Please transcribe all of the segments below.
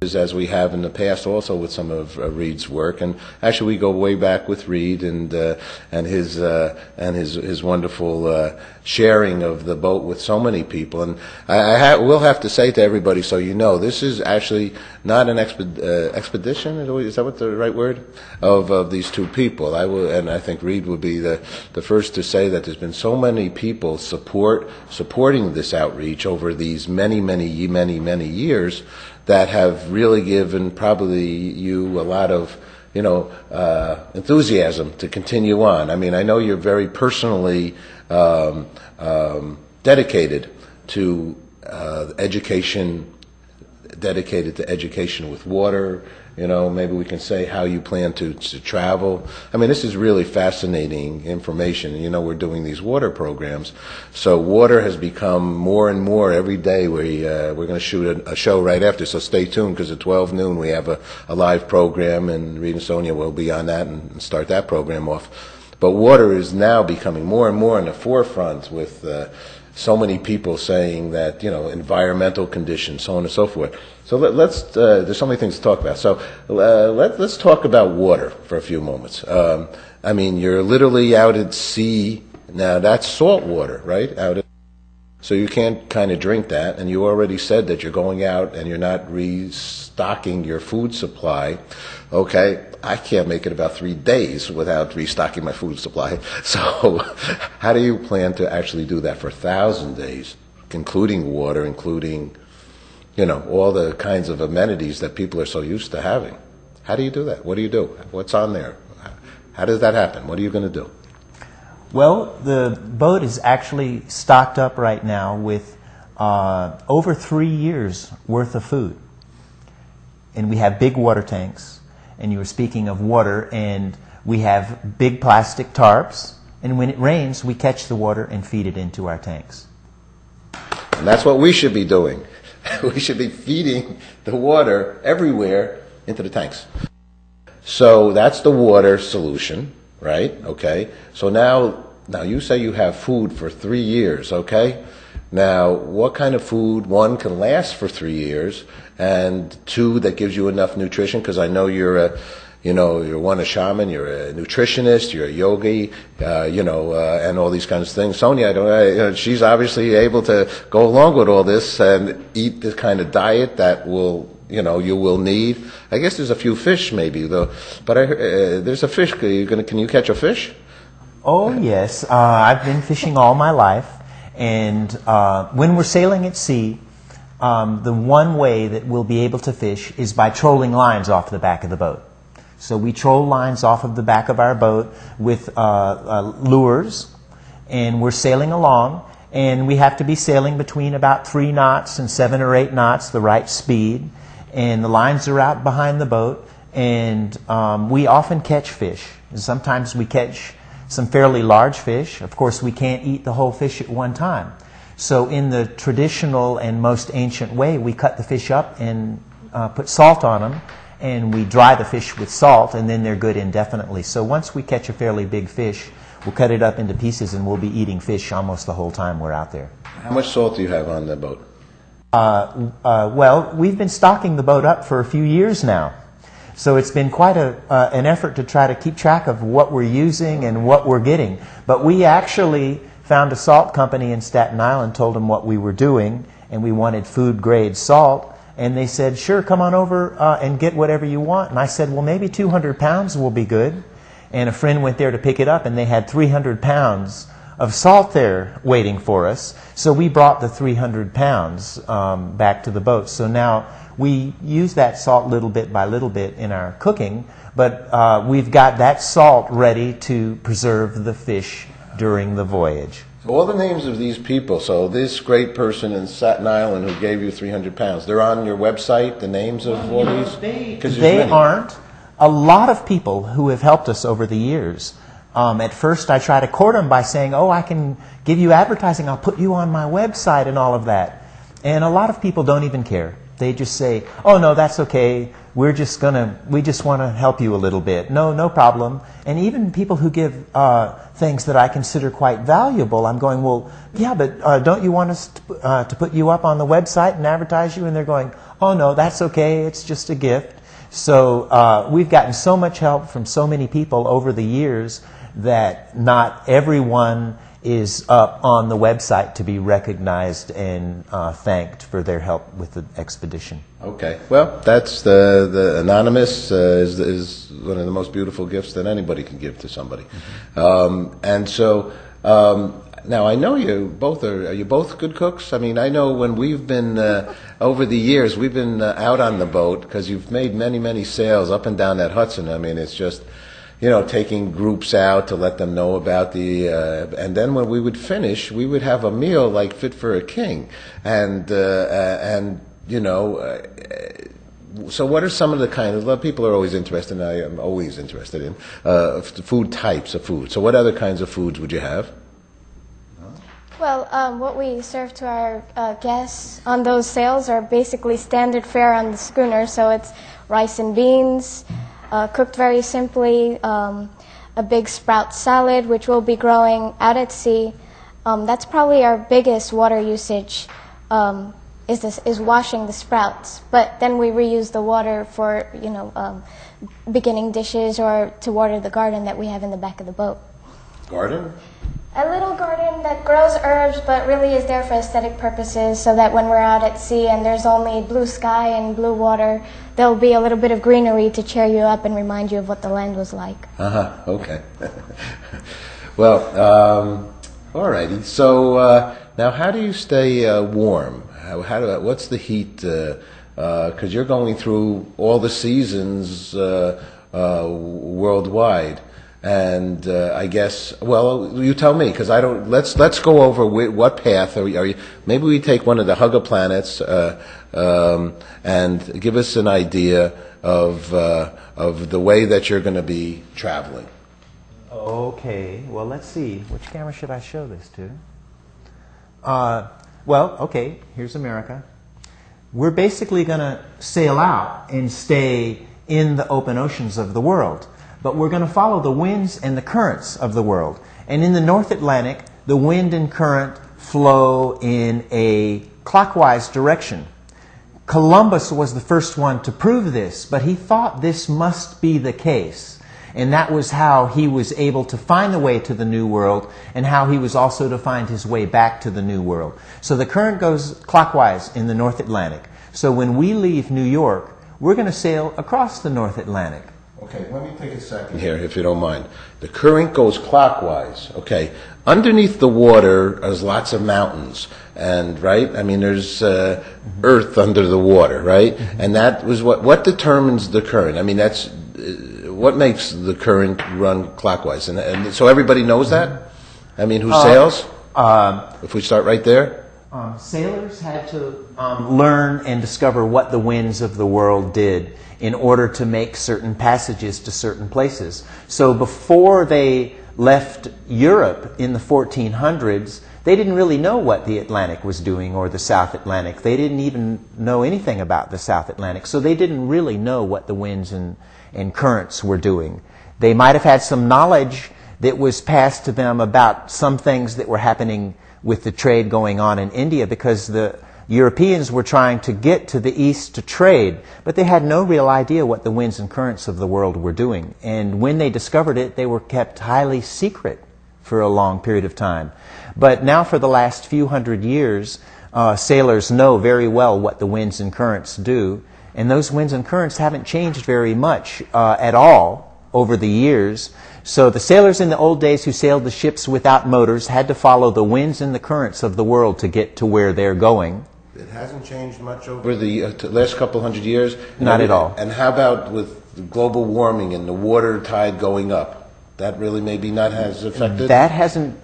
as we have in the past also with some of Reid's work. And actually we go way back with Reid and his wonderful sharing of the boat with so many people. And I will have to say to everybody, so you know, this is actually not an expedition, is that what the right word, of these two people. And I think Reid would be the first to say that there's been so many people supporting this outreach over these many years that have really given probably you a lot of, enthusiasm to continue on. I mean, I know you're very personally dedicated to education, dedicated to education with water. Maybe we can say how you plan to travel. I mean, this is really fascinating information. We're doing these water programs. So water has become more and more every day. We're going to shoot a show right after, so stay tuned, because at 12 noon we have a live program, and Reid and Sonya will be on that and start that program off. But water is now becoming more and more in the forefront with so many people saying that, environmental conditions, so on and so forth. So let's, there's so many things to talk about. So let's talk about water for a few moments. I mean, you're literally out at sea. Now, that's salt water, right? So you can't kind of drink that. And you already said that you're going out and you're not restocking your food supply. Okay, I can't make it about 3 days without restocking my food supply. So how do you plan to actually do that for 1,000 days, including water, including, all the kinds of amenities that people are so used to having? How do you do that? What do you do? What's on there? How does that happen? What are you going to do? Well, the boat is actually stocked up right now with over 3 years worth of food. And we have big water tanks. And you were speaking of water, and we have big plastic tarps. And when it rains, we catch the water and feed it into our tanks. And that's what we should be doing. We should be feeding the water everywhere into the tanks. So that's the water solution, right? Okay. So now you say you have food for 3 years, okay? Now, what kind of food, one, can last for 3 years, and two, that gives you enough nutrition? Because I know you're a shaman, you're a nutritionist, you're a yogi, and all these kinds of things. Sonya, she's obviously able to go along with all this and eat this kind of diet that will, you will need. I guess there's a few fish maybe, though. But there's a fish. Can you catch a fish? Oh, yes. I've been fishing all my life. And when we're sailing at sea, the one way that we'll be able to fish is by trolling lines off the back of the boat. So we troll lines off of the back of our boat with lures, and we're sailing along, and we have to be sailing between about 3 knots and 7 or 8 knots, the right speed, and the lines are out behind the boat, and we often catch fish. Sometimes we catch some fairly large fish. Of course, we can't eat the whole fish at one time. So in the traditional and most ancient way, we cut the fish up and put salt on them, and we dry the fish with salt, and then they're good indefinitely. So once we catch a fairly big fish, we'll cut it up into pieces, and we'll be eating fish almost the whole time we're out there. How much salt do you have on the boat? Well, we've been stocking the boat up for a few years now. So it's been quite an effort to try to keep track of what we're using and what we're getting. But we actually found a salt company in Staten Island, told them what we were doing, and we wanted food-grade salt. And they said, sure, come on over and get whatever you want. And I said, well, maybe 200 pounds will be good. And a friend went there to pick it up, and they had 300 pounds of salt there waiting for us. So we brought the 300 pounds back to the boat. So now we use that salt little bit by little bit in our cooking, but we've got that salt ready to preserve the fish during the voyage. So all the names of these people, so this great person in Staten Island who gave you 300 pounds, they're on your website, the names of all these? They aren't. A lot of people who have helped us over the years. At first I try to court them by saying, oh, I can give you advertising, I'll put you on my website and all of that. And a lot of people don't even care. They just say, oh, no, that's okay. We just want to help you a little bit. No problem. And even people who give things that I consider quite valuable, I'm going, well, yeah, but don't you want us to put you up on the website and advertise you? And they're going, oh no, that's okay, it's just a gift. So we've gotten so much help from so many people over the years that not everyone is up on the website to be recognized and thanked for their help with the expedition. Okay. Well, that's the anonymous is one of the most beautiful gifts that anybody can give to somebody. And so now I know you both are you both good cooks? I mean, I know when we've been over the years we've been out on the boat because you've made many sails up and down that Hudson. I mean, it's just, you know, taking groups out to let them know about the, and then when we would finish, we would have a meal like fit for a king, and you know, so what are some of the kind of people are always interested in? I am always interested in food types of food. So what other kinds of foods would you have? Well, what we serve to our guests on those sails are basically standard fare on the schooner. So it's rice and beans, cooked very simply, a big sprout salad, which will be growing out at sea. That's probably our biggest water usage, is washing the sprouts. But then we reuse the water for, you know, beginning dishes or to water the garden that we have in the back of the boat. Garden? A little garden that grows herbs, but really is there for aesthetic purposes, so that when we're out at sea and there's only blue sky and blue water, there'll be a little bit of greenery to cheer you up and remind you of what the land was like. Okay. Well, all righty. So now, how do you stay warm? What's the heat? Because you're going through all the seasons worldwide. And I guess, well, you tell me, because I don't. Let's go over what path are you? Maybe we take one of the Hugger planets and give us an idea of the way that you're going to be traveling. Okay. Well, let's see. Which camera should I show this to? Well, okay. Here's America. We're basically going to sail out and stay in the open oceans of the world. But we're going to follow the winds and the currents of the world. And in the North Atlantic, the wind and current flow in a clockwise direction. Columbus was the first one to prove this, but he thought this must be the case. And that was how he was able to find the way to the New World, and how he was also to find his way back to the New World. So the current goes clockwise in the North Atlantic. So when we leave New York, we're going to sail across the North Atlantic. Okay, let me take a second here, if you don't mind. The current goes clockwise. Okay, underneath the water is lots of mountains, and right. I mean, there's earth under the water, right? And that was what determines the current. I mean, that's what makes the current run clockwise, and so everybody knows that. I mean, who sails? If we start right there. Sailors had to learn and discover what the winds of the world did in order to make certain passages to certain places. So before they left Europe in the 1400s, they didn't really know what the Atlantic was doing or the South Atlantic. They didn't even know anything about the South Atlantic. So they didn't really know what the winds and currents were doing. They might have had some knowledge that was passed to them about some things that were happening with the trade going on in India, because the Europeans were trying to get to the east to trade, but they had no real idea what the winds and currents of the world were doing. And when they discovered it, they were kept highly secret for a long period of time. But now for the last few hundred years, sailors know very well what the winds and currents do, and those winds and currents haven't changed very much at all over the years. So the sailors in the old days who sailed the ships without motors had to follow the winds and the currents of the world to get to where they're going. It hasn't changed much over the last couple hundred years? Not at all. And how about with global warming and the water tide going up? That really maybe not has affected? That hasn't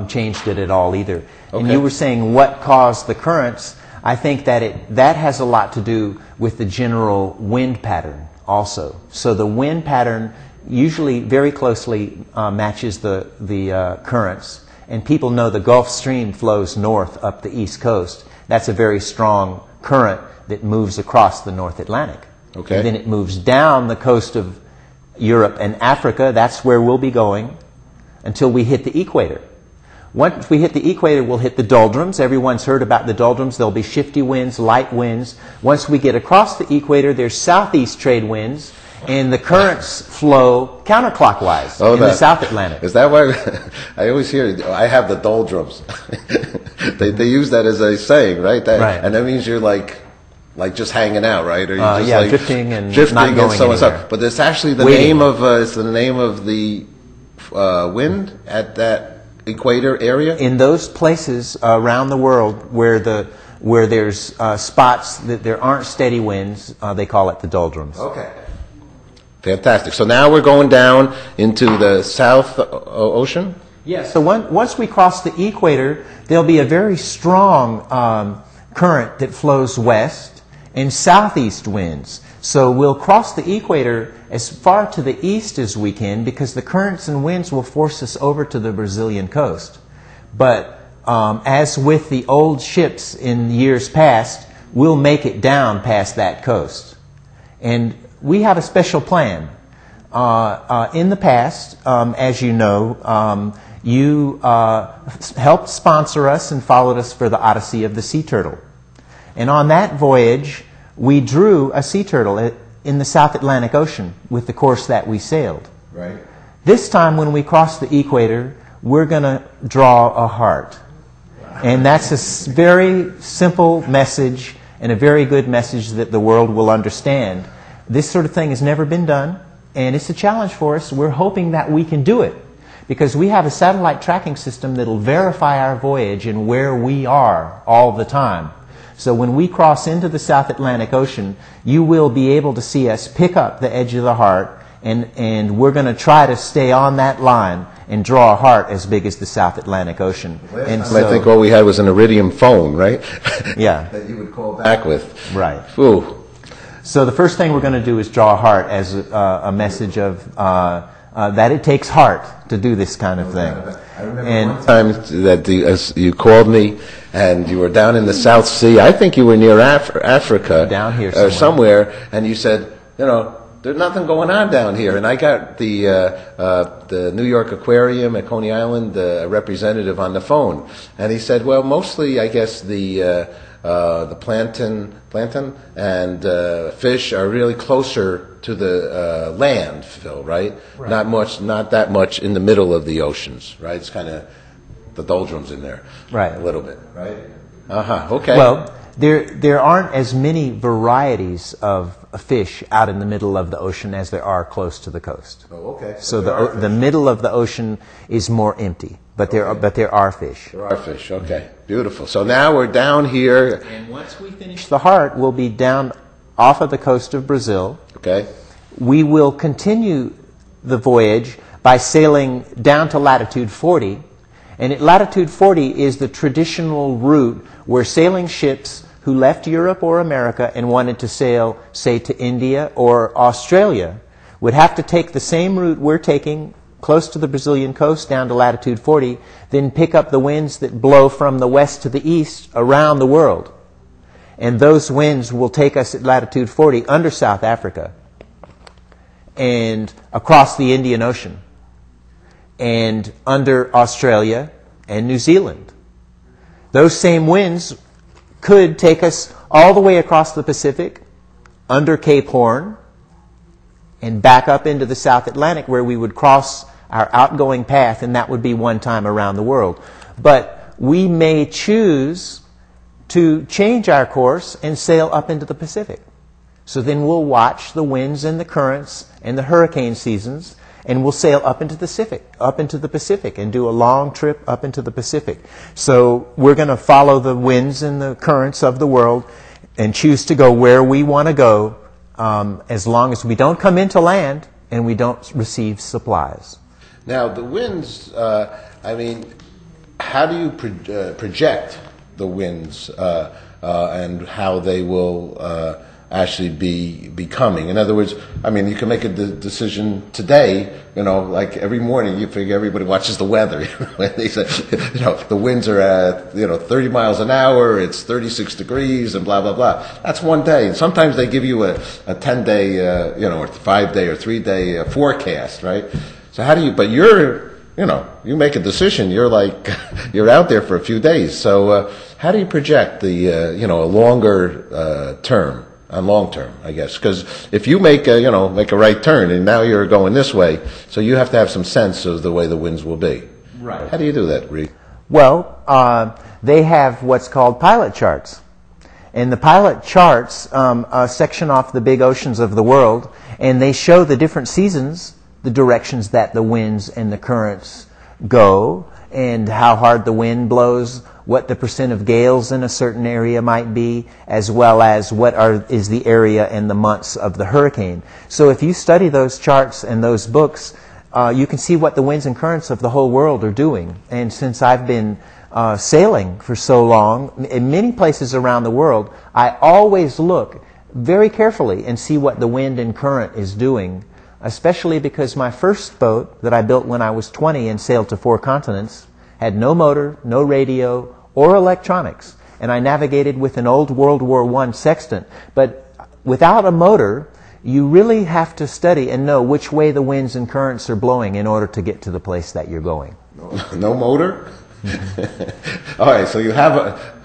changed it at all either. Okay. And you were saying what caused the currents. I think that that has a lot to do with the general wind pattern also. So the wind pattern usually very closely matches the currents. And people know the Gulf Stream flows north up the East Coast. That's a very strong current that moves across the North Atlantic. Okay. And then it moves down the coast of Europe and Africa. That's where we'll be going until we hit the equator. Once we hit the equator, we'll hit the doldrums. Everyone's heard about the doldrums. There'll be shifty winds, light winds. Once we get across the equator, there's southeast trade winds, and the currents flow counterclockwise in the South Atlantic. Is that why I always hear, I have the doldrums? they use that as a saying, right? Right. And that means you're like just hanging out, right? Or you're just yeah, like drifting and not going anywhere. But it's actually the name of it's the name of the wind at that equator area. In those places around the world where there's spots that there aren't steady winds, they call it the doldrums. Okay. Fantastic. So now we're going down into the South Ocean? Yes. So once we cross the equator, there'll be a very strong current that flows west and southeast winds. So we'll cross the equator as far to the east as we can because the currents and winds will force us over to the Brazilian coast. But as with the old ships in years past, we'll make it down past that coast. And we have a special plan. In the past, as you know, you helped sponsor us and followed us for the Odyssey of the Sea Turtle. And on that voyage, we drew a sea turtle in the South Atlantic Ocean with the course that we sailed. Right. This time when we cross the equator, we're going to draw a heart. And that's a very simple message and a very good message that the world will understand. This sort of thing has never been done, and it's a challenge for us. We're hoping that we can do it because we have a satellite tracking system that will verify our voyage and where we are all the time. So when we cross into the South Atlantic Ocean, you will be able to see us pick up the edge of the heart, and we're going to try to stay on that line and draw a heart as big as the South Atlantic Ocean. And so, I think all we had was an iridium phone, right? Yeah. That you would call back with. Right. Ooh. So the first thing we're going to do is draw a heart as a message of that it takes heart to do this kind of thing. I remember one time that you called me and you were down in the South Sea. I think you were near Africa. Down here somewhere. And you said, there's nothing going on down here. And I got the New York Aquarium at Coney Island representative on the phone. And he said, well, mostly, I guess, the plankton and fish are really closer to the land, Phil, right? Not that much in the middle of the oceans, right? It's kind of the doldrums in there, right? A little bit, right? Okay. Well, there aren't as many varieties of fish out in the middle of the ocean as there are close to the coast. Oh, okay. So the middle of the ocean is more empty, but there are fish. There are fish. Okay, beautiful. So now we're down here, and once we finish the heart, we'll be down off of the coast of Brazil. Okay. We will continue the voyage by sailing down to latitude 40. And at latitude 40 is the traditional route where sailing ships who left Europe or America and wanted to sail, say, to India or Australia, would have to take the same route we're taking close to the Brazilian coast down to latitude 40, then pick up the winds that blow from the west to the east around the world. And those winds will take us at latitude 40 under South Africa and across the Indian Ocean and under Australia and New Zealand. Those same winds could take us all the way across the Pacific, under Cape Horn, and back up into the South Atlantic where we would cross our outgoing path, and that would be one time around the world. But we may choose to change our course and sail up into the Pacific. So then we'll watch the winds and the currents and the hurricane seasons, and we'll sail up into the Pacific and do a long trip up into the Pacific. So we're going to follow the winds and the currents of the world and choose to go where we want to go, as long as we don't come into land and we don't receive supplies. Now, the winds, how do you project the winds and how they will actually be coming? In other words, you can make a decision today, like every morning you figure everybody watches the weather. They say, the winds are at, 30 miles an hour, it's 36 degrees and blah, blah, blah. That's one day. Sometimes they give you a 10-day, or 5-day or 3-day forecast, right? So but you're you make a decision, you're like, you're out there for a few days. So how do you project the, a longer term, on long term, I guess? Because if you make a right turn and now you're going this way, so you have to have some sense of the way the winds will be. Right. How do you do that, Reid? Well, they have what's called pilot charts. And the pilot charts section off the big oceans of the world, and they show the different seasons, the directions that the winds and the currents go, and how hard the wind blows, what the percent of gales in a certain area might be, as well as what is the area and the months of the hurricane. So if you study those charts and those books, you can see what the winds and currents of the whole world are doing. And since I've been sailing for so long, in many places around the world, I always look very carefully and see what the wind and current is doing, especially because my first boat that I built when I was 20 and sailed to 4 continents had no motor, no radio, or electronics. And I navigated with an old World War I sextant. But without a motor, you really have to study and know which way the winds and currents are blowing in order to get to the place that you're going. No motor? All right, so you have